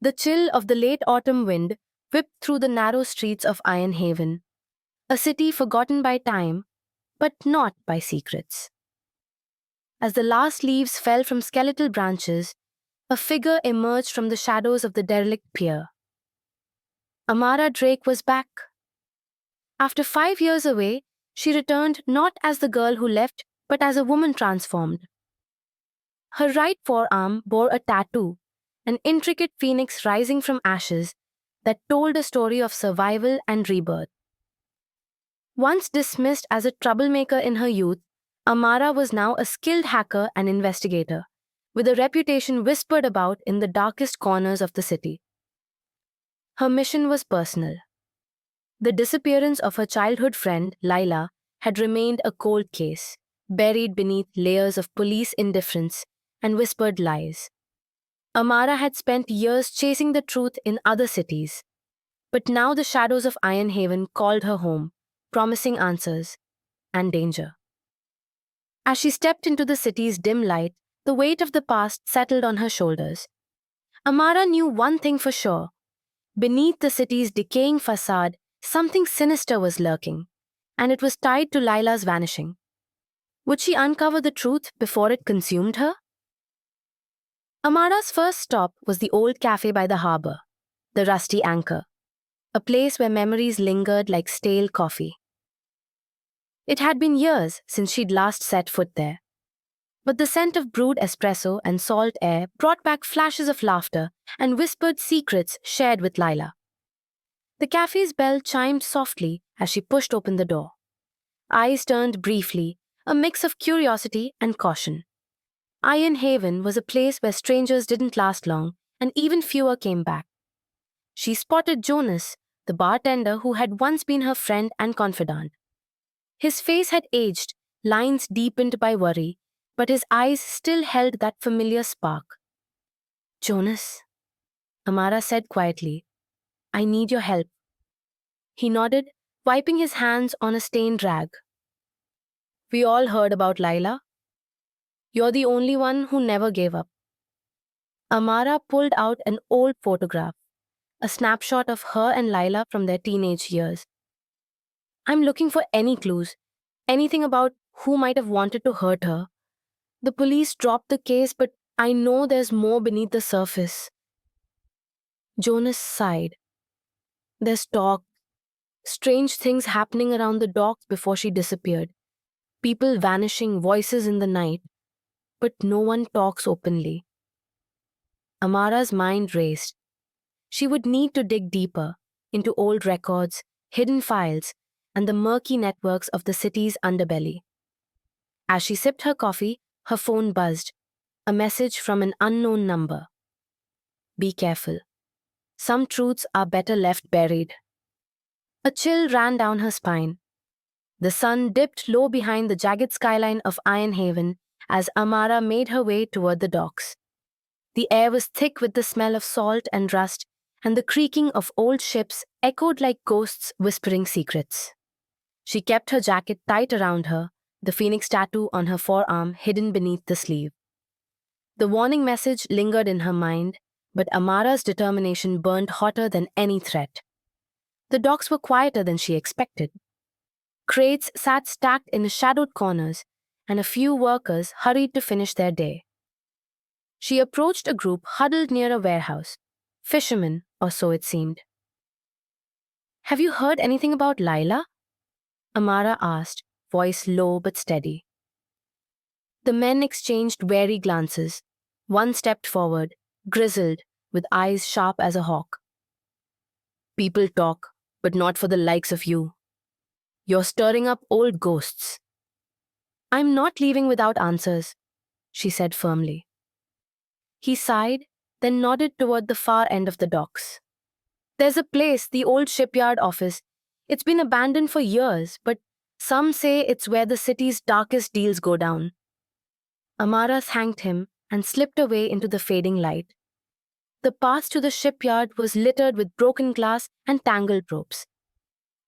The chill of the late autumn wind whipped through the narrow streets of Iron Haven, a city forgotten by time, but not by secrets. As the last leaves fell from skeletal branches, a figure emerged from the shadows of the derelict pier. Amara Drake was back. After 5 years away, she returned not as the girl who left, but as a woman transformed. Her right forearm bore a tattoo, an intricate phoenix rising from ashes that told a story of survival and rebirth. Once dismissed as a troublemaker in her youth, Amara was now a skilled hacker and investigator, with a reputation whispered about in the darkest corners of the city. Her mission was personal. The disappearance of her childhood friend, Laila, had remained a cold case, buried beneath layers of police indifference and whispered lies. Amara had spent years chasing the truth in other cities, but now the shadows of Iron Haven called her home, promising answers and danger. As she stepped into the city's dim light, the weight of the past settled on her shoulders. Amara knew one thing for sure. Beneath the city's decaying facade, something sinister was lurking, and it was tied to Laila's vanishing. Would she uncover the truth before it consumed her? Amara's first stop was the old cafe by the harbor, the Rusty Anchor, a place where memories lingered like stale coffee. It had been years since she'd last set foot there, but the scent of brewed espresso and salt air brought back flashes of laughter and whispered secrets shared with Laila. The cafe's bell chimed softly as she pushed open the door. Eyes turned briefly, a mix of curiosity and caution. Iron Haven was a place where strangers didn't last long, and even fewer came back. She spotted Jonas, the bartender who had once been her friend and confidant. His face had aged, lines deepened by worry, but his eyes still held that familiar spark. "Jonas," Amara said quietly, "I need your help." He nodded, wiping his hands on a stained rag. "We all heard about Laila. You're the only one who never gave up." Amara pulled out an old photograph, a snapshot of her and Laila from their teenage years. "I'm looking for any clues, anything about who might have wanted to hurt her. The police dropped the case, but I know there's more beneath the surface." Jonas sighed. "There's talk, strange things happening around the docks before she disappeared. People vanishing, voices in the night. But no one talks openly." Amara's mind raced. She would need to dig deeper into old records, hidden files, and the murky networks of the city's underbelly. As she sipped her coffee, her phone buzzed, a message from an unknown number. "Be careful. Some truths are better left buried." A chill ran down her spine. The sun dipped low behind the jagged skyline of Iron Haven as Amara made her way toward the docks. The air was thick with the smell of salt and rust, and the creaking of old ships echoed like ghosts whispering secrets. She kept her jacket tight around her, the phoenix tattoo on her forearm hidden beneath the sleeve. The warning message lingered in her mind, but Amara's determination burned hotter than any threat. The docks were quieter than she expected. Crates sat stacked in shadowed corners, and a few workers hurried to finish their day. She approached a group huddled near a warehouse, fishermen, or so it seemed. "Have you heard anything about Laila?" Amara asked, voice low but steady. The men exchanged wary glances. One stepped forward, grizzled, with eyes sharp as a hawk. "People talk, but not for the likes of you. You're stirring up old ghosts." "I'm not leaving without answers," she said firmly. He sighed, then nodded toward the far end of the docks. "There's a place, the old shipyard office. It's been abandoned for years, but some say it's where the city's darkest deals go down." Amara thanked him and slipped away into the fading light. The path to the shipyard was littered with broken glass and tangled ropes.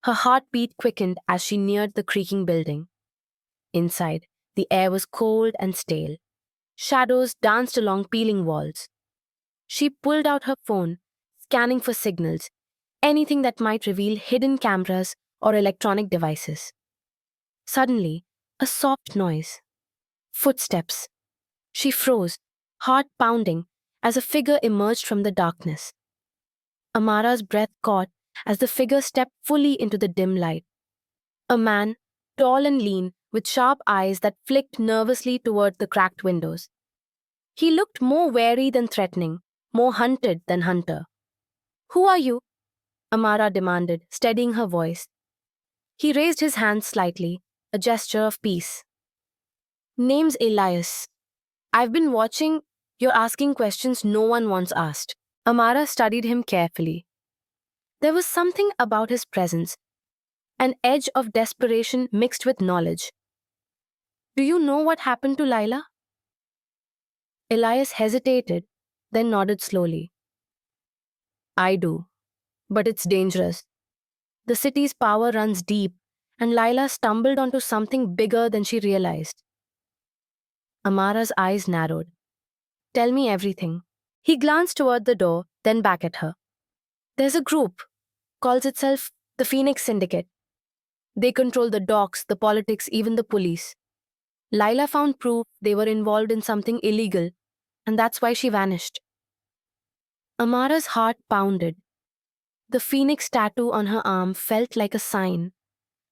Her heartbeat quickened as she neared the creaking building. Inside, the air was cold and stale. Shadows danced along peeling walls. She pulled out her phone, scanning for signals, anything that might reveal hidden cameras or electronic devices. Suddenly, a soft noise. Footsteps. She froze, heart pounding, as a figure emerged from the darkness. Amara's breath caught as the figure stepped fully into the dim light. A man, tall and lean, with sharp eyes that flicked nervously toward the cracked windows. He looked more wary than threatening, more hunted than hunter. "Who are you?" Amara demanded, steadying her voice. He raised his hand slightly, a gesture of peace. "Name's Elias. I've been watching. You're asking questions no one wants asked." Amara studied him carefully. There was something about his presence, an edge of desperation mixed with knowledge. "Do you know what happened to Lila?" Elias hesitated, then nodded slowly. "I do, but it's dangerous. The city's power runs deep, and Lila stumbled onto something bigger than she realized." Amara's eyes narrowed. "Tell me everything." He glanced toward the door, then back at her. "There's a group, calls itself the Phoenix Syndicate. They control the docks, the politics, even the police. Lila found proof they were involved in something illegal, and that's why she vanished." Amara's heart pounded. The phoenix tattoo on her arm felt like a sign,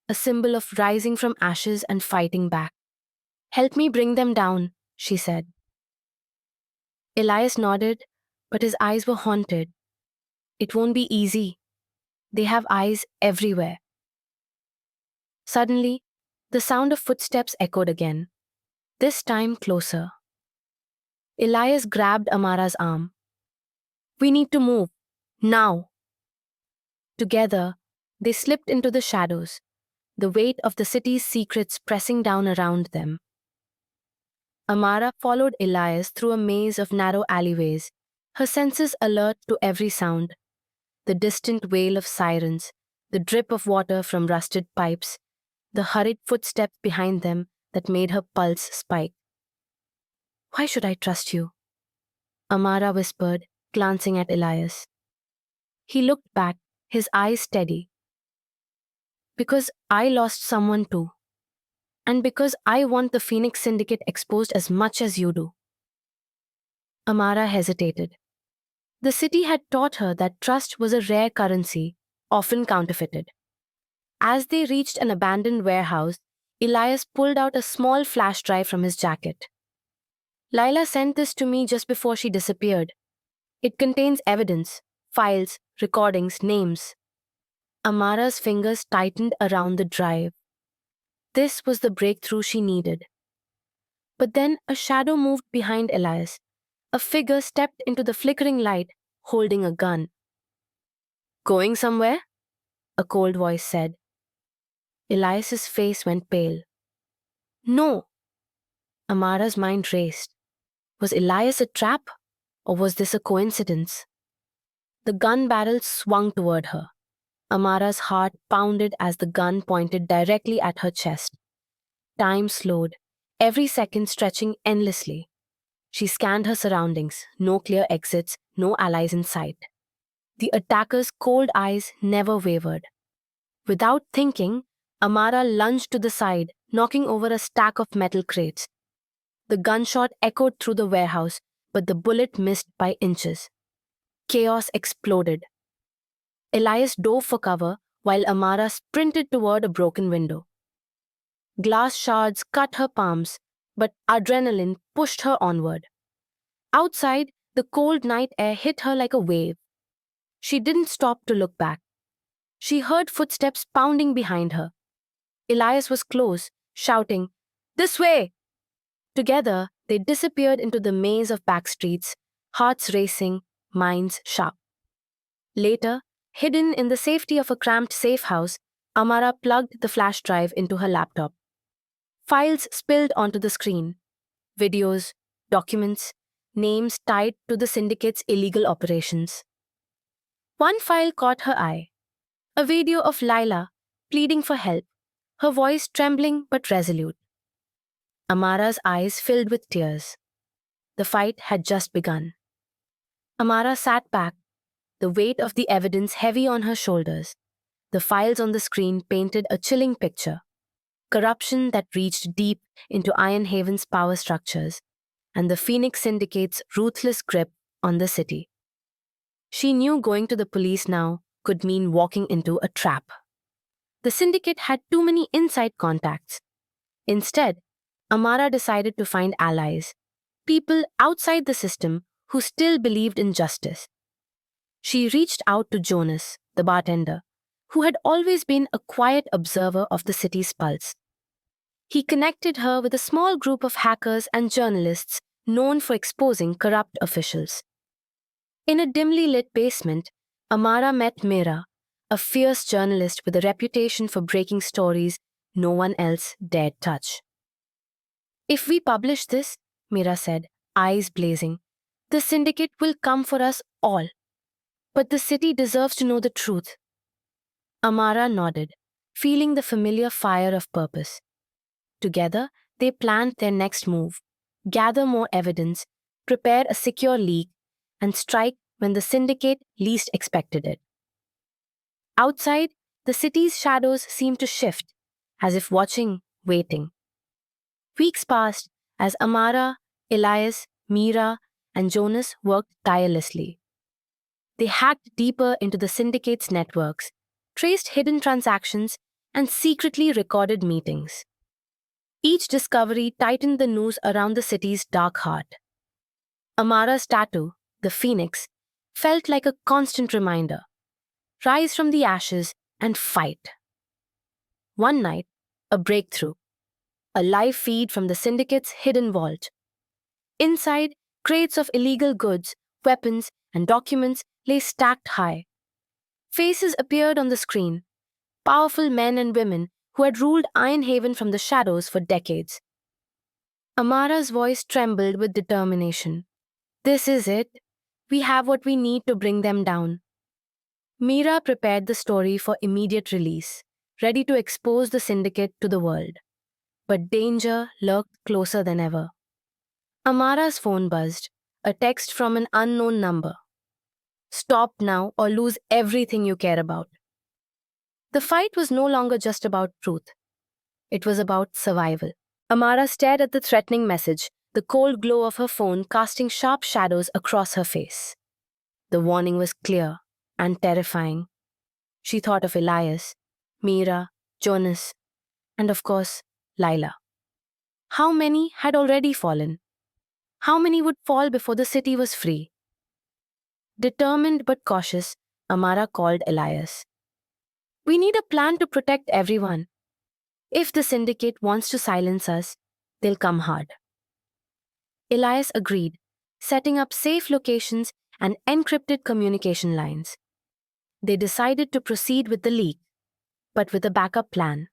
a symbol of rising from ashes and fighting back. "Help me bring them down," she said. Elias nodded, but his eyes were haunted. "It won't be easy. They have eyes everywhere." Suddenly, the sound of footsteps echoed again, this time closer. Elias grabbed Amara's arm. "We need to move. Now." Together, they slipped into the shadows, the weight of the city's secrets pressing down around them. Amara followed Elias through a maze of narrow alleyways, her senses alert to every sound: the distant wail of sirens, the drip of water from rusted pipes, the hurried footsteps behind them that made her pulse spike. "Why should I trust you?" Amara whispered, glancing at Elias. He looked back, his eyes steady. "Because I lost someone too. And because I want the Phoenix Syndicate exposed as much as you do." Amara hesitated. The city had taught her that trust was a rare currency, often counterfeited. As they reached an abandoned warehouse, Elias pulled out a small flash drive from his jacket. "Lila sent this to me just before she disappeared. It contains evidence, files, recordings, names." Amara's fingers tightened around the drive. This was the breakthrough she needed. But then a shadow moved behind Elias. A figure stepped into the flickering light, holding a gun. "Going somewhere?" a cold voice said. Elias's face went pale. "No." Amara's mind raced. Was Elias a trap, or was this a coincidence? The gun barrel swung toward her. Amara's heart pounded as the gun pointed directly at her chest. Time slowed, every second stretching endlessly. She scanned her surroundings, no clear exits, no allies in sight. The attacker's cold eyes never wavered. Without thinking, Amara lunged to the side, knocking over a stack of metal crates. The gunshot echoed through the warehouse, but the bullet missed by inches. Chaos exploded. Elias dove for cover while Amara sprinted toward a broken window. Glass shards cut her palms, but adrenaline pushed her onward. Outside, the cold night air hit her like a wave. She didn't stop to look back. She heard footsteps pounding behind her. Elias was close, shouting, "This way!" Together, they disappeared into the maze of back streets, hearts racing, minds sharp. Later, hidden in the safety of a cramped safe house, Amara plugged the flash drive into her laptop. Files spilled onto the screen. Videos, documents, names tied to the syndicate's illegal operations. One file caught her eye. A video of Lila pleading for help, her voice trembling but resolute. Amara's eyes filled with tears. The fight had just begun. Amara sat back, the weight of the evidence heavy on her shoulders. The files on the screen painted a chilling picture. Corruption that reached deep into Ironhaven's power structures, and the Phoenix Syndicate's ruthless grip on the city. She knew going to the police now could mean walking into a trap. The syndicate had too many inside contacts. Instead, Amara decided to find allies, people outside the system who still believed in justice. She reached out to Jonas, the bartender, who had always been a quiet observer of the city's pulse. He connected her with a small group of hackers and journalists known for exposing corrupt officials. In a dimly lit basement, Amara met Mira, a fierce journalist with a reputation for breaking stories no one else dared touch. "If we publish this," Mira said, eyes blazing, "the syndicate will come for us all. But the city deserves to know the truth." Amara nodded, feeling the familiar fire of purpose. Together, they planned their next move: gather more evidence, prepare a secure leak, and strike when the syndicate least expected it. Outside, the city's shadows seemed to shift, as if watching, waiting. Weeks passed as Amara, Elias, Mira, and Jonas worked tirelessly. They hacked deeper into the syndicate's networks, traced hidden transactions, and secretly recorded meetings. Each discovery tightened the noose around the city's dark heart. Amara's tattoo, the phoenix, felt like a constant reminder: rise from the ashes and fight. One night, a breakthrough: a live feed from the syndicate's hidden vault. Inside, crates of illegal goods, weapons, and documents lay stacked high. Faces appeared on the screen: powerful men and women who had ruled Ironhaven from the shadows for decades. Amara's voice trembled with determination. "This is it. We have what we need to bring them down." Mira prepared the story for immediate release, ready to expose the syndicate to the world. But danger lurked closer than ever. Amara's phone buzzed, a text from an unknown number. "Stop now or lose everything you care about." The fight was no longer just about truth. It was about survival. Amara stared at the threatening message, the cold glow of her phone casting sharp shadows across her face. The warning was clear and terrifying. She thought of Elias, Mira, Jonas, and of course, Lila. How many had already fallen? How many would fall before the city was free? Determined but cautious, Amara called Elias. "We need a plan to protect everyone. If the syndicate wants to silence us, they'll come hard." Elias agreed, setting up safe locations and encrypted communication lines. They decided to proceed with the leak, but with a backup plan: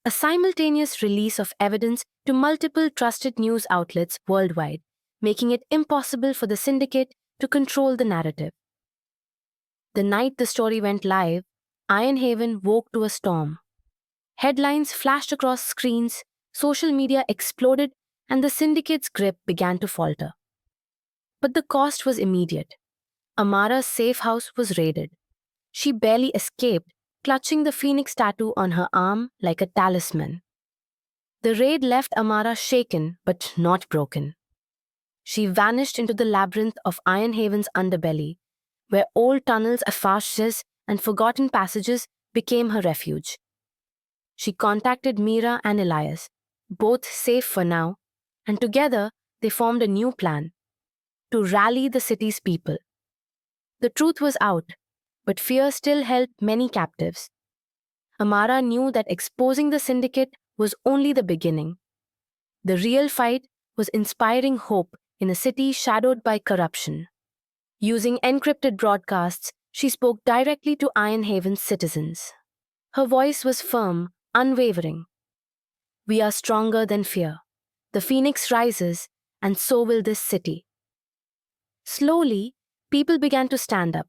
a simultaneous release of evidence to multiple trusted news outlets worldwide, making it impossible for the syndicate to control the narrative. The night the story went live, Ironhaven woke to a storm. Headlines flashed across screens, social media exploded, and the syndicate's grip began to falter. But the cost was immediate. Amara's safe house was raided. She barely escaped, clutching the phoenix tattoo on her arm like a talisman. The raid left Amara shaken but not broken. She vanished into the labyrinth of Ironhaven's underbelly, where old tunnels, effaces, and forgotten passages became her refuge. She contacted Mira and Elias, both safe for now, and together they formed a new plan: to rally the city's people. The truth was out, but fear still held many captives. Amara knew that exposing the syndicate was only the beginning. The real fight was inspiring hope in a city shadowed by corruption. Using encrypted broadcasts, she spoke directly to Ironhaven's citizens. Her voice was firm, unwavering. "We are stronger than fear. The phoenix rises, and so will this city." Slowly, people began to stand up: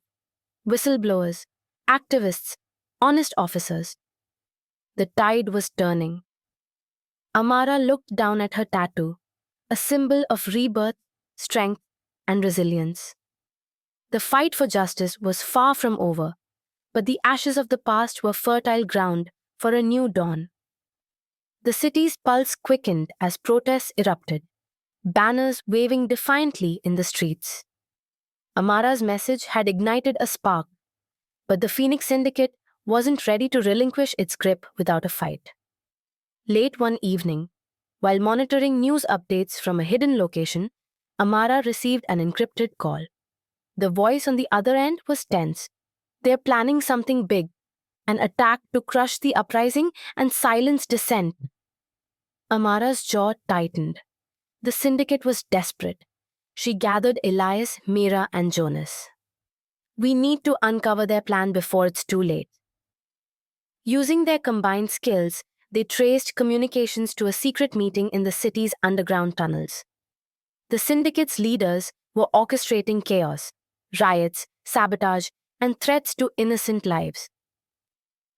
whistleblowers, activists, honest officers. The tide was turning. Amara looked down at her tattoo, a symbol of rebirth, strength, and resilience. The fight for justice was far from over, but the ashes of the past were fertile ground for a new dawn. The city's pulse quickened as protests erupted, banners waving defiantly in the streets. Amara's message had ignited a spark, but the Phoenix Syndicate wasn't ready to relinquish its grip without a fight. Late one evening, while monitoring news updates from a hidden location, Amara received an encrypted call. The voice on the other end was tense. They're planning something big, an attack to crush the uprising and silence dissent. Amara's jaw tightened. The syndicate was desperate. She gathered Elias, Mira, and Jonas. We need to uncover their plan before it's too late. Using their combined skills, they traced communications to a secret meeting in the city's underground tunnels. The syndicate's leaders were orchestrating chaos, riots, sabotage, and threats to innocent lives.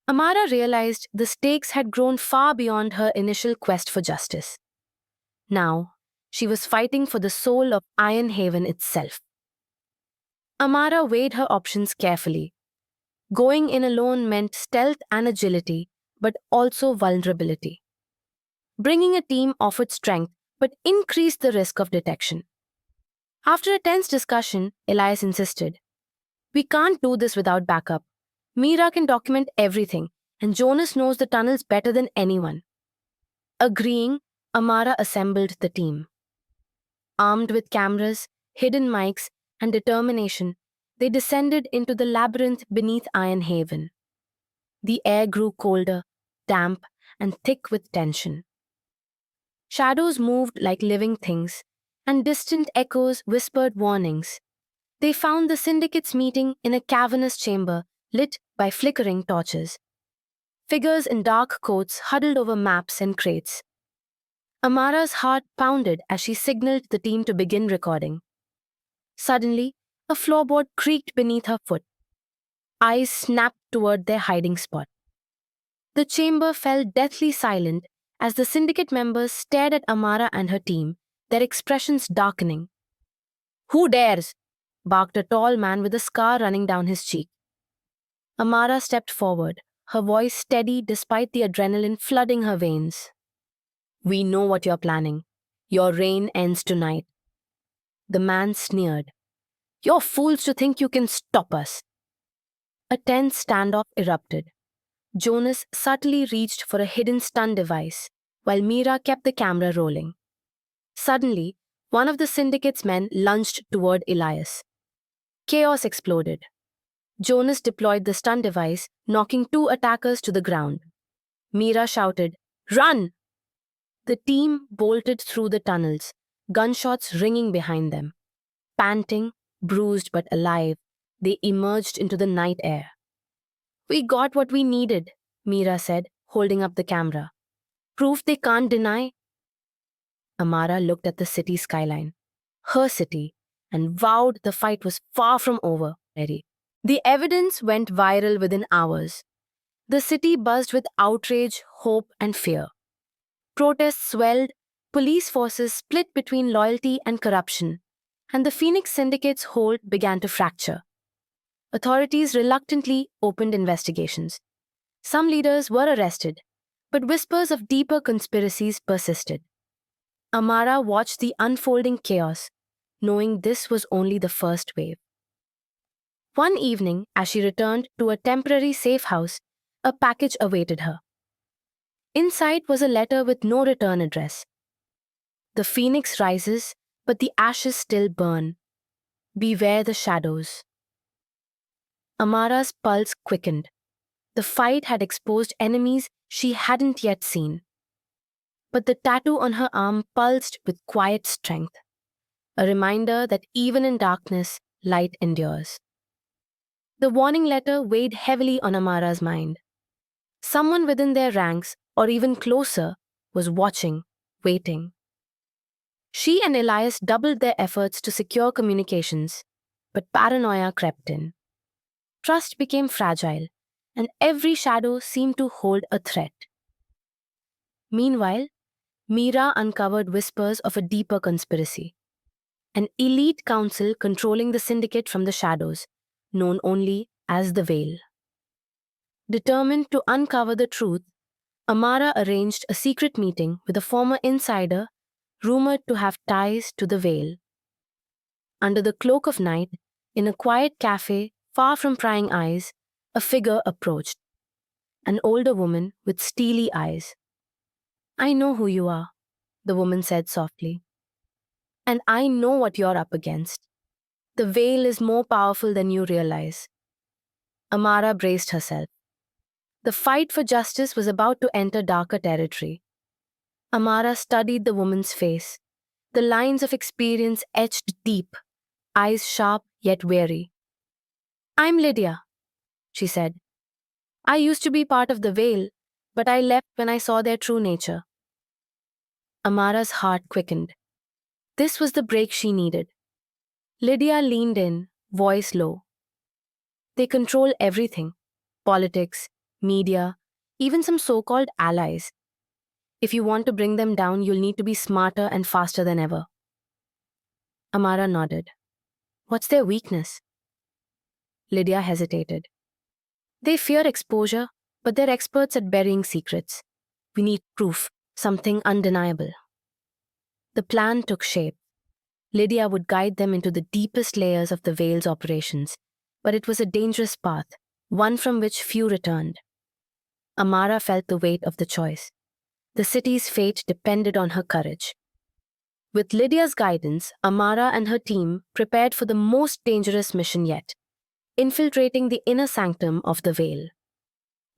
Amara realized the stakes had grown far beyond her initial quest for justice. Now, she was fighting for the soul of Iron Haven itself. Amara weighed her options carefully. Going in alone meant stealth and agility, but also vulnerability. Bringing a team offered strength, but increased the risk of detection. After a tense discussion, Elias insisted, "We can't do this without backup. Mira can document everything, and Jonas knows the tunnels better than anyone." Agreeing, Amara assembled the team. Armed with cameras, hidden mics, and determination, they descended into the labyrinth beneath Iron Haven. The air grew colder, damp, and thick with tension. Shadows moved like living things, and distant echoes whispered warnings. They found the syndicates meeting in a cavernous chamber lit by flickering torches. Figures in dark coats huddled over maps and crates. Amara's heart pounded as she signaled the team to begin recording. Suddenly, a floorboard creaked beneath her foot. Eyes snapped toward their hiding spot. The chamber fell deathly silent as the syndicate members stared at Amara and her team, their expressions darkening. "Who dares?" barked a tall man with a scar running down his cheek. Amara stepped forward, her voice steady despite the adrenaline flooding her veins. "We know what you're planning. Your reign ends tonight." The man sneered. "You're fools to think you can stop us." A tense standoff erupted. Jonas subtly reached for a hidden stun device, while Mira kept the camera rolling. Suddenly, one of the syndicate's men lunged toward Elias. Chaos exploded. Jonas deployed the stun device, knocking two attackers to the ground. Mira shouted, "Run!" The team bolted through the tunnels, gunshots ringing behind them. Panting, bruised but alive, they emerged into the night air. "We got what we needed," Mira said, holding up the camera. "Proof they can't deny." Amara looked at the city skyline, her city, and vowed the fight was far from over. The evidence went viral within hours. The city buzzed with outrage, hope, and fear. Protests swelled, police forces split between loyalty and corruption, and the Phoenix Syndicate's hold began to fracture. Authorities reluctantly opened investigations. Some leaders were arrested, but whispers of deeper conspiracies persisted. Amara watched the unfolding chaos, knowing this was only the first wave. One evening, as she returned to a temporary safe house, a package awaited her. Inside was a letter with no return address. "The phoenix rises, but the ashes still burn. Beware the shadows." Amara's pulse quickened. The fight had exposed enemies she hadn't yet seen. But the tattoo on her arm pulsed with quiet strength, a reminder that even in darkness, light endures. The warning letter weighed heavily on Amara's mind. Someone within their ranks, or even closer, was watching, waiting. She and Elias doubled their efforts to secure communications, but paranoia crept in. Trust became fragile, and every shadow seemed to hold a threat. Meanwhile, Mira uncovered whispers of a deeper conspiracy. an elite council controlling the syndicate from the shadows, known only as the Veil. Determined to uncover the truth, Amara arranged a secret meeting with a former insider rumored to have ties to the Veil. Under the cloak of night, in a quiet cafe far from prying eyes, a figure approached. An older woman with steely eyes. "I know who you are," the woman said softly. "And I know what you're up against. The Veil is more powerful than you realize." Amara braced herself. The fight for justice was about to enter darker territory. Amara studied the woman's face, the lines of experience etched deep, eyes sharp yet wary. "I'm Lydia," she said. "I used to be part of the Veil, but I left when I saw their true nature." Amara's heart quickened. This was the break she needed. Lydia leaned in, voice low. "They control everything: politics, media, even some so-called allies. If you want to bring them down, you'll need to be smarter and faster than ever." Amara nodded. "What's their weakness?" Lydia hesitated. "They fear exposure, but they're experts at burying secrets. We need proof, something undeniable." The plan took shape. Lydia would guide them into the deepest layers of the Veil's operations, but it was a dangerous path, one from which few returned. Amara felt the weight of the choice. The city's fate depended on her courage. With Lydia's guidance, Amara and her team prepared for the most dangerous mission yet: infiltrating the inner sanctum of the Veil.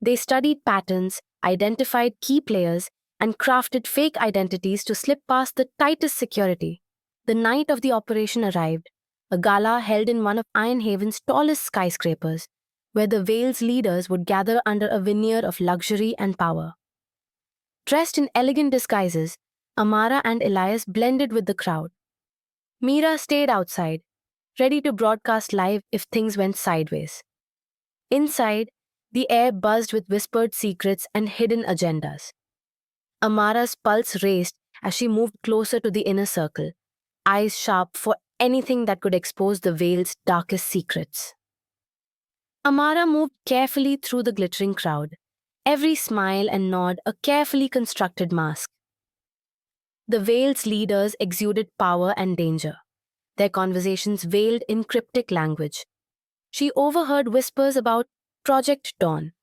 They studied patterns, identified key players, and crafted fake identities to slip past the tightest security. The night of the operation arrived, a gala held in one of Ironhaven's tallest skyscrapers, where the Veil's leaders would gather under a veneer of luxury and power. Dressed in elegant disguises, Amara and Elias blended with the crowd. Mira stayed outside, ready to broadcast live if things went sideways. Inside, the air buzzed with whispered secrets and hidden agendas. Amara's pulse raced as she moved closer to the inner circle, eyes sharp for anything that could expose the Veil's darkest secrets. Amara moved carefully through the glittering crowd, every smile and nod a carefully constructed mask. The Veil's leaders exuded power and danger, their conversations veiled in cryptic language. She overheard whispers about Project Dawn,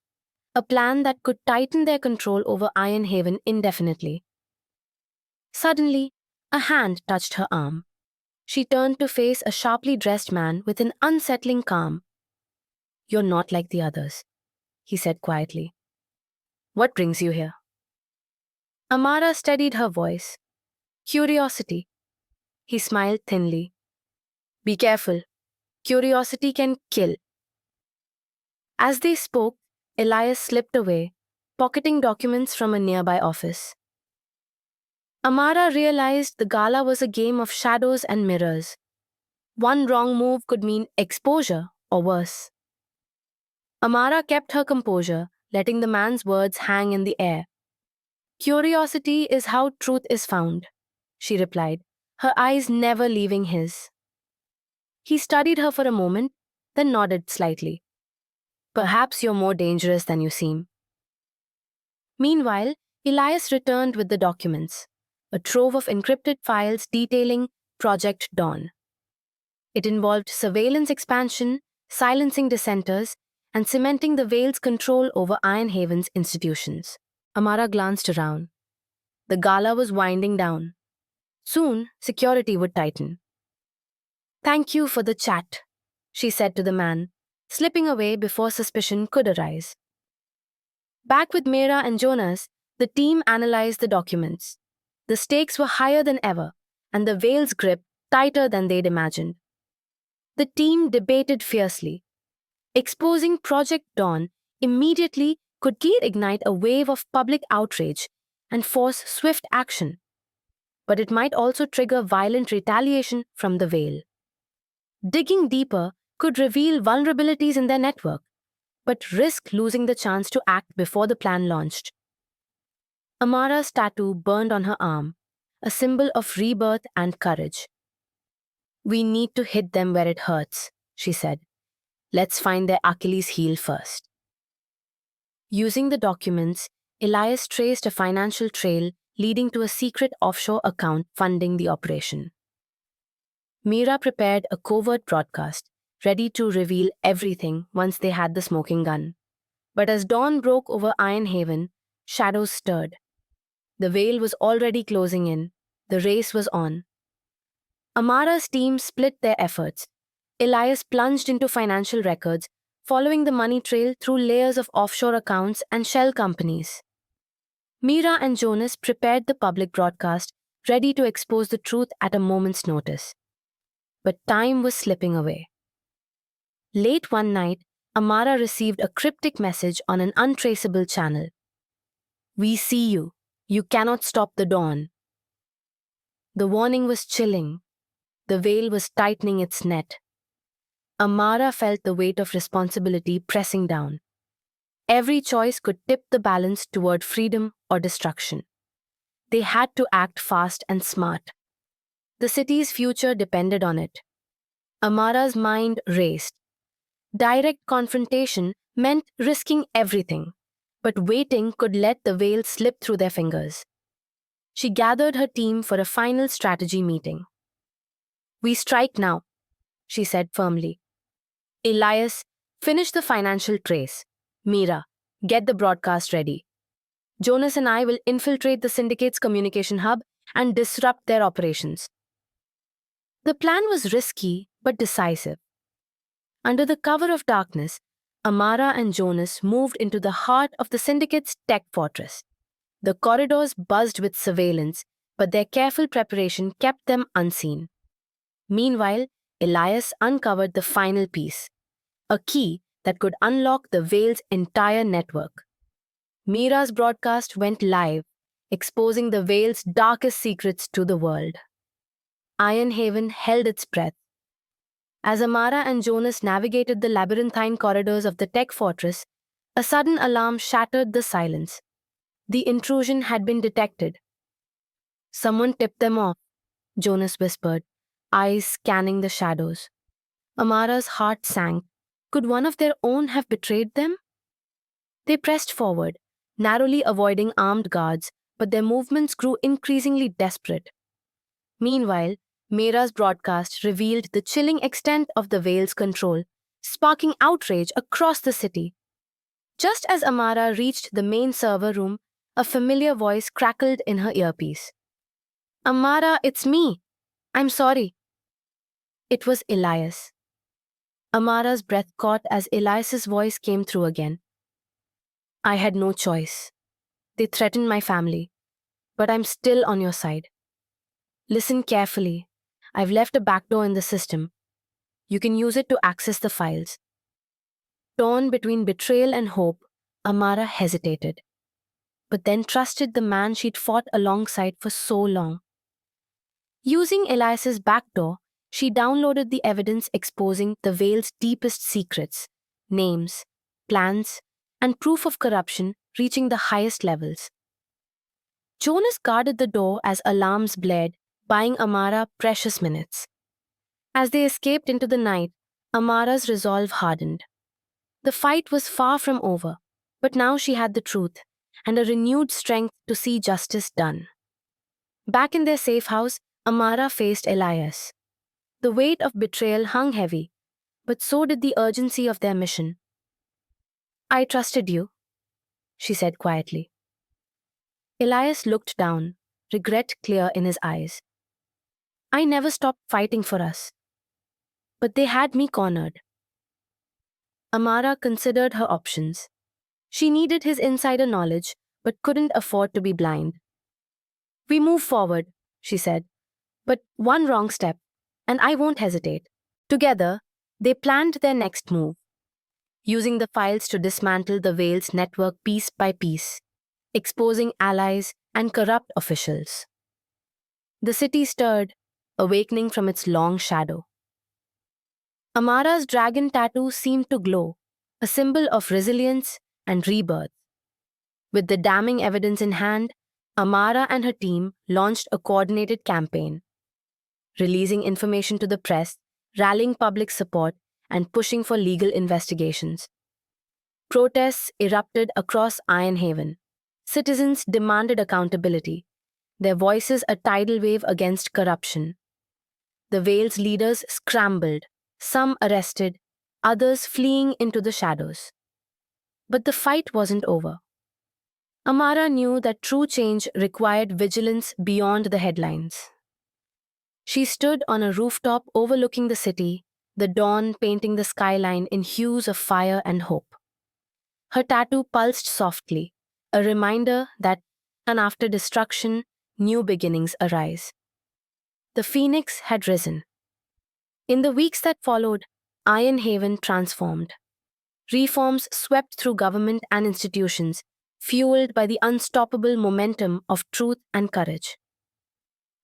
a plan that could tighten their control over Ironhaven indefinitely. Suddenly, a hand touched her arm. She turned to face a sharply dressed man with an unsettling calm. "You're not like the others," he said quietly. "What brings you here?" Amara steadied her voice. "Curiosity." He smiled thinly. "Be careful. Curiosity can kill." As they spoke, Elias slipped away, pocketing documents from a nearby office. Amara realized the gala was a game of shadows and mirrors. One wrong move could mean exposure or worse. Amara kept her composure, letting the man's words hang in the air. "Curiosity is how truth is found," she replied, her eyes never leaving his. He studied her for a moment, then nodded slightly. "Perhaps you're more dangerous than you seem." Meanwhile, Elias returned with the documents, a trove of encrypted files detailing Project Dawn. It involved surveillance expansion, silencing dissenters, and cementing the Veil's control over Ironhaven's institutions. Amara glanced around. The gala was winding down. Soon, security would tighten. "Thank you for the chat," she said to the man, slipping away before suspicion could arise. Back with Mira and Jonas, the team analyzed the documents. The stakes were higher than ever, and the Veil's grip tighter than they'd imagined. The team debated fiercely. Exposing Project Dawn immediately could ignite a wave of public outrage and force swift action. But it might also trigger violent retaliation from the Veil. Digging deeper could reveal vulnerabilities in their network, but risk losing the chance to act before the plan launched. Amara's tattoo burned on her arm, a symbol of rebirth and courage. We need to hit them where it hurts, she said. Let's find their Achilles heel first. Using the documents, Elias traced a financial trail leading to a secret offshore account funding the operation. Mira prepared a covert broadcast, ready to reveal everything once they had the smoking gun. But as dawn broke over Iron Haven, shadows stirred. The veil was already closing in. The race was on. Amara's team split their efforts. Elias plunged into financial records, following the money trail through layers of offshore accounts and shell companies. Mira and Jonas prepared the public broadcast, ready to expose the truth at a moment's notice. But time was slipping away. Late one night, Amara received a cryptic message on an untraceable channel. "We see you. You cannot stop the dawn." The warning was chilling. The veil was tightening its net. Amara felt the weight of responsibility pressing down. Every choice could tip the balance toward freedom or destruction. They had to act fast and smart. The city's future depended on it. Amara's mind raced. Direct confrontation meant risking everything, but waiting could let the veil slip through their fingers. She gathered her team for a final strategy meeting. "We strike now," she said firmly. "Elias, finish the financial trace. Mira, get the broadcast ready. Jonas and I will infiltrate the syndicate's communication hub and disrupt their operations." The plan was risky but decisive. Under the cover of darkness, Amara and Jonas moved into the heart of the syndicate's tech fortress. The corridors buzzed with surveillance, but their careful preparation kept them unseen. Meanwhile, Elias uncovered the final piece, a key that could unlock the Veil's entire network. Mira's broadcast went live, exposing the Veil's darkest secrets to the world. Iron Haven held its breath. As Amara and Jonas navigated the labyrinthine corridors of the tech fortress, a sudden alarm shattered the silence. The intrusion had been detected. "Someone tipped them off," Jonas whispered, eyes scanning the shadows. Amara's heart sank. Could one of their own have betrayed them? They pressed forward, narrowly avoiding armed guards, but their movements grew increasingly desperate. Meanwhile, Mira's broadcast revealed the chilling extent of the Veil's control, sparking outrage across the city. Just as Amara reached the main server room, a familiar voice crackled in her earpiece. "Amara, it's me. I'm sorry." It was Elias. Amara's breath caught as Elias's voice came through again. "I had no choice. They threatened my family, but I'm still on your side. Listen carefully. I've left a backdoor in the system. You can use it to access the files." Torn between betrayal and hope, Amara hesitated, but then trusted the man she'd fought alongside for so long. Using Elias's backdoor, she downloaded the evidence exposing the Veil's deepest secrets, names, plans, and proof of corruption reaching the highest levels. Jonas guarded the door as alarms blared, buying Amara precious minutes. As they escaped into the night, Amara's resolve hardened. The fight was far from over, but now she had the truth and a renewed strength to see justice done. Back in their safe house, Amara faced Elias. The weight of betrayal hung heavy, but so did the urgency of their mission. "I trusted you," she said quietly. Elias looked down, regret clear in his eyes. "I never stopped fighting for us. But they had me cornered." Amara considered her options. She needed his insider knowledge, but couldn't afford to be blind. "We move forward," she said. "But one wrong step, and I won't hesitate." Together, they planned their next move, using the files to dismantle the Veil's network piece by piece, exposing allies and corrupt officials. The city stirred, awakening from its long shadow. Amara's dragon tattoo seemed to glow, a symbol of resilience and rebirth. With the damning evidence in hand, Amara and her team launched a coordinated campaign. releasing information to the press, rallying public support, and pushing for legal investigations. Protests erupted across Ironhaven. Citizens demanded accountability, their voices a tidal wave against corruption. The Vale's leaders scrambled, some arrested, others fleeing into the shadows. But the fight wasn't over. Amara knew that true change required vigilance beyond the headlines. She stood on a rooftop overlooking the city, the dawn painting the skyline in hues of fire and hope. Her tattoo pulsed softly, a reminder that, and after destruction, new beginnings arise. The phoenix had risen. In the weeks that followed, Ironhaven transformed. Reforms swept through government and institutions, fueled by the unstoppable momentum of truth and courage.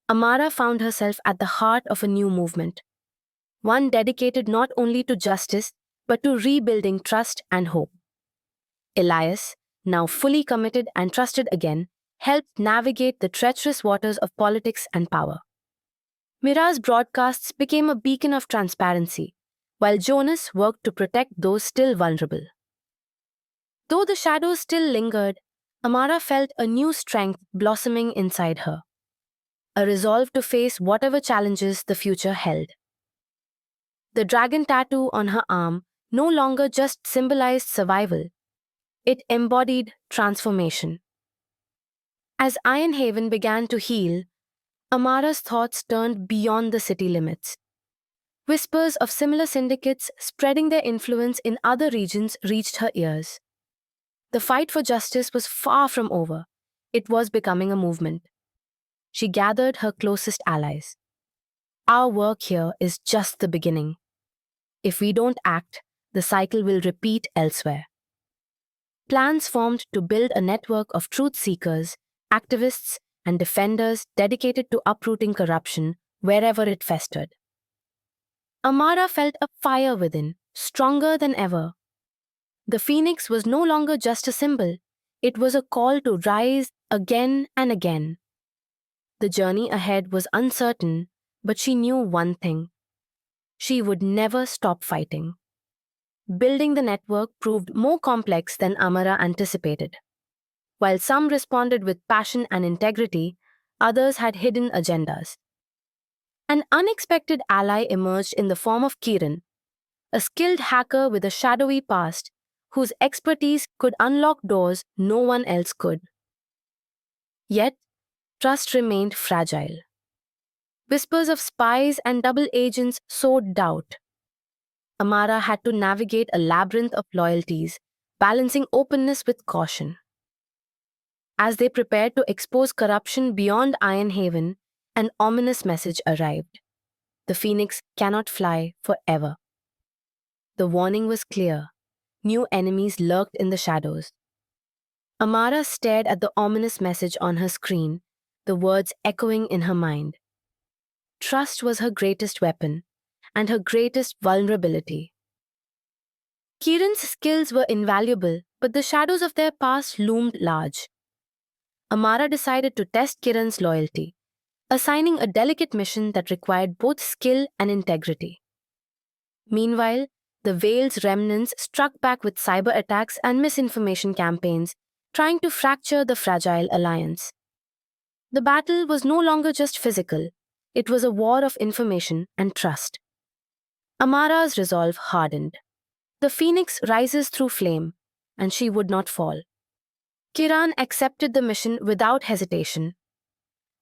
Amara found herself at the heart of a new movement, one dedicated not only to justice but to rebuilding trust and hope. Elias, now fully committed and trusted again, helped navigate the treacherous waters of politics and power. Mira's broadcasts became a beacon of transparency, while Jonas worked to protect those still vulnerable. Though the shadows still lingered, Amara felt a new strength blossoming inside her, a resolve to face whatever challenges the future held. The dragon tattoo on her arm no longer just symbolized survival, it embodied transformation. As Ironhaven began to heal, Amara's thoughts turned beyond the city limits. Whispers of similar syndicates spreading their influence in other regions reached her ears. The fight for justice was far from over. It was becoming a movement. She gathered her closest allies. Our work here is just the beginning. If we don't act, the cycle will repeat elsewhere. Plans formed to build a network of truth seekers, activists, and defenders dedicated to uprooting corruption wherever it festered. Amara felt a fire within, stronger than ever. The phoenix was no longer just a symbol, it was a call to rise again and again. The journey ahead was uncertain, but she knew one thing. She would never stop fighting. Building the network proved more complex than Amara anticipated. While some responded with passion and integrity, others had hidden agendas. An unexpected ally emerged in the form of Kiran, a skilled hacker with a shadowy past whose expertise could unlock doors no one else could. Yet, trust remained fragile. Whispers of spies and double agents sowed doubt. Amara had to navigate a labyrinth of loyalties, balancing openness with caution. As they prepared to expose corruption beyond Ironhaven, an ominous message arrived. The phoenix cannot fly forever. The warning was clear. New enemies lurked in the shadows. Amara stared at the ominous message on her screen, the words echoing in her mind. Trust was her greatest weapon, and her greatest vulnerability. Kiran's skills were invaluable, but the shadows of their past loomed large. Amara decided to test Kiran's loyalty, assigning a delicate mission that required both skill and integrity. Meanwhile, the Vale's remnants struck back with cyber attacks and misinformation campaigns, trying to fracture the fragile alliance. The battle was no longer just physical, it was a war of information and trust. Amara's resolve hardened. The phoenix rises through flame, and she would not fall. Kiran accepted the mission without hesitation.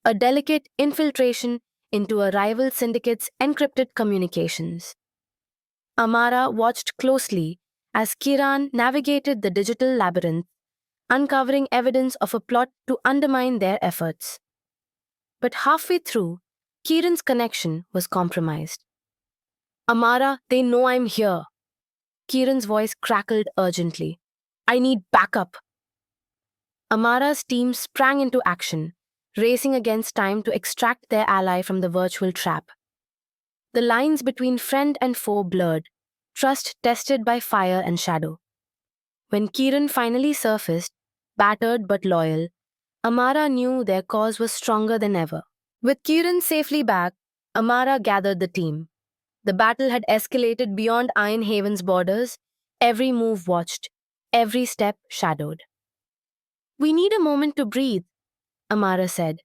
A delicate infiltration into a rival syndicate's encrypted communications. Amara watched closely as Kiran navigated the digital labyrinth, uncovering evidence of a plot to undermine their efforts. But halfway through, Kiran's connection was compromised. Amara, they know I'm here. Kiran's voice crackled urgently. I need backup. Amara's team sprang into action, racing against time to extract their ally from the virtual trap. The lines between friend and foe blurred, trust tested by fire and shadow. When Kiran finally surfaced, battered but loyal, Amara knew their cause was stronger than ever. With Kiran safely back, Amara gathered the team. The battle had escalated beyond Iron Haven's borders, every move watched, every step shadowed. We need a moment to breathe, Amara said.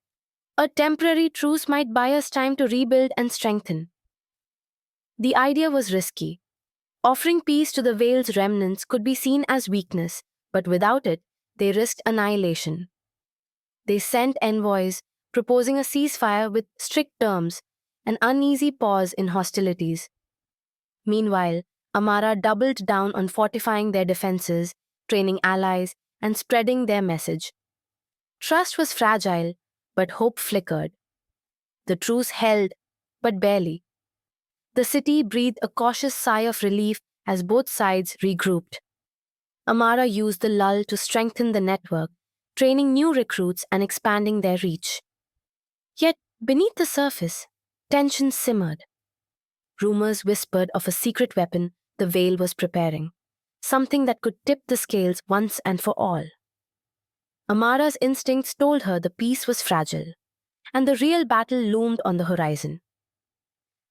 A temporary truce might buy us time to rebuild and strengthen. The idea was risky. Offering peace to the Vale's remnants could be seen as weakness, but without it, they risked annihilation. They sent envoys, proposing a ceasefire with strict terms, an uneasy pause in hostilities. Meanwhile, Amara doubled down on fortifying their defenses, training allies, and spreading their message. Trust was fragile, but hope flickered. The truce held, but barely. The city breathed a cautious sigh of relief as both sides regrouped. Amara used the lull to strengthen the network, training new recruits and expanding their reach. Yet, beneath the surface, tension simmered. Rumors whispered of a secret weapon the Vale was preparing, something that could tip the scales once and for all. Amara's instincts told her the peace was fragile, and the real battle loomed on the horizon.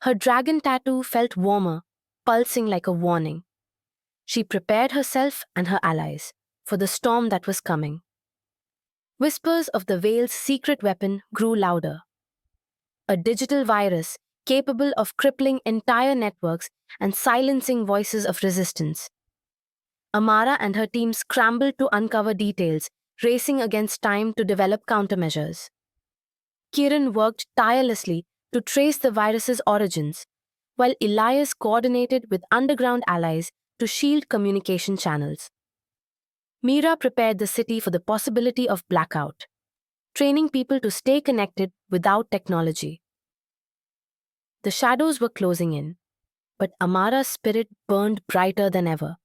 Her dragon tattoo felt warmer, pulsing like a warning. She prepared herself and her allies for the storm that was coming. Whispers of the Vale's secret weapon grew louder. A digital virus capable of crippling entire networks and silencing voices of resistance. Amara and her team scrambled to uncover details, racing against time to develop countermeasures. Kiran worked tirelessly to trace the virus's origins, while Elias coordinated with underground allies to shield communication channels. Mira prepared the city for the possibility of blackout, training people to stay connected without technology. The shadows were closing in, but Amara's spirit burned brighter than ever.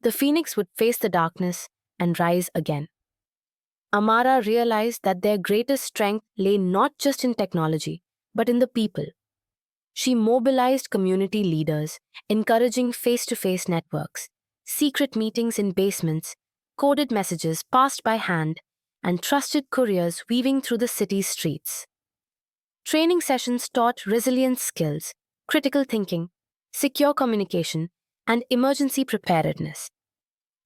The phoenix would face the darkness and rise again. Amara realized that their greatest strength lay not just in technology, but in the people. She mobilized community leaders, encouraging face-to-face networks, secret meetings in basements, coded messages passed by hand, and trusted couriers weaving through the city's streets. Training sessions taught resilience skills, critical thinking, secure communication, and emergency preparedness.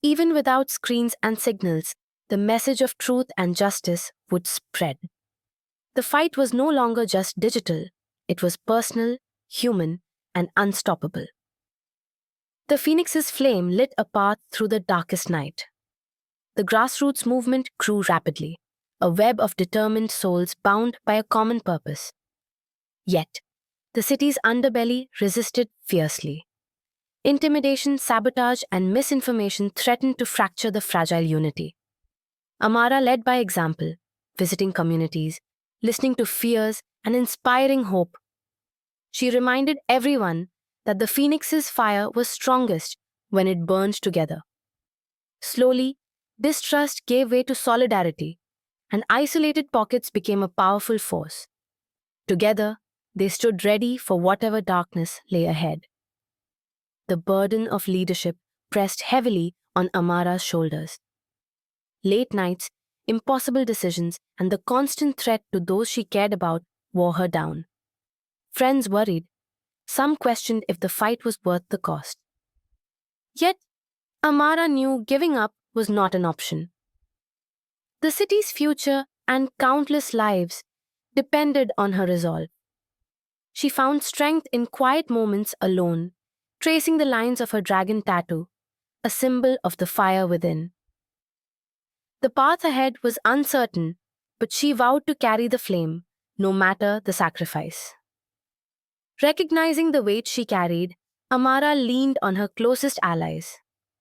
Even without screens and signals, the message of truth and justice would spread. The fight was no longer just digital, it was personal, human, and unstoppable. The phoenix's flame lit a path through the darkest night. The grassroots movement grew rapidly, a web of determined souls bound by a common purpose. Yet, the city's underbelly resisted fiercely. Intimidation, sabotage, and misinformation threatened to fracture the fragile unity. Amara led by example, visiting communities, listening to fears, and inspiring hope. She reminded everyone that the phoenix's fire was strongest when it burned together. Slowly, distrust gave way to solidarity, and isolated pockets became a powerful force. Together, they stood ready for whatever darkness lay ahead. The burden of leadership pressed heavily on Amara's shoulders. Late nights, impossible decisions, and the constant threat to those she cared about wore her down. Friends worried. Some questioned if the fight was worth the cost. Yet, Amara knew giving up was not an option. The city's future and countless lives depended on her resolve. She found strength in quiet moments alone, tracing the lines of her dragon tattoo, a symbol of the fire within. The path ahead was uncertain, but she vowed to carry the flame, no matter the sacrifice. Recognizing the weight she carried, Amara leaned on her closest allies,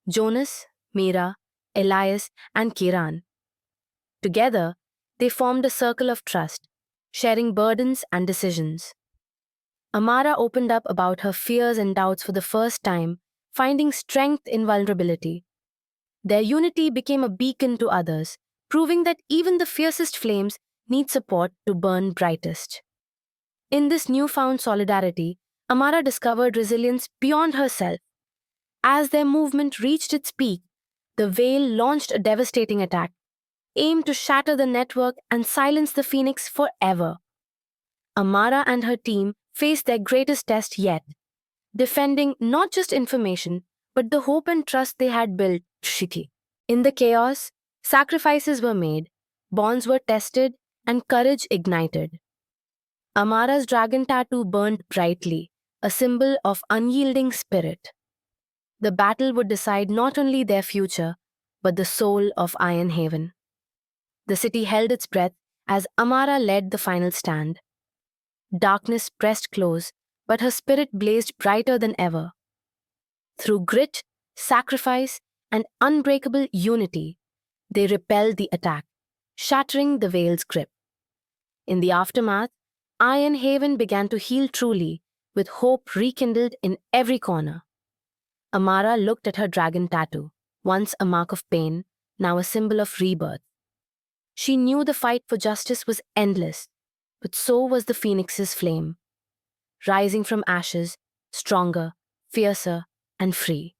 Jonas, Mira, Elias, and Kiran. Together, they formed a circle of trust, sharing burdens and decisions. Amara opened up about her fears and doubts for the first time, finding strength in vulnerability. Their unity became a beacon to others, proving that even the fiercest flames need support to burn brightest. In this newfound solidarity, Amara discovered resilience beyond herself. As their movement reached its peak, the Vale launched a devastating attack, aimed to shatter the network and silence the Phoenix forever. Amara and her team faced their greatest test yet, defending not just information, but the hope and trust they had built. Shiki. In the chaos, sacrifices were made, bonds were tested, and courage ignited. Amara's dragon tattoo burned brightly, a symbol of unyielding spirit. The battle would decide not only their future, but the soul of Iron Haven. The city held its breath as Amara led the final stand. Darkness pressed close, but her spirit blazed brighter than ever. Through grit, sacrifice, and unbreakable unity, they repelled the attack, shattering the Veil's grip. In the aftermath, Iron Haven began to heal truly, with hope rekindled in every corner. Amara looked at her dragon tattoo, once a mark of pain, now a symbol of rebirth. She knew the fight for justice was endless, but so was the phoenix's flame, rising from ashes, stronger, fiercer, and free.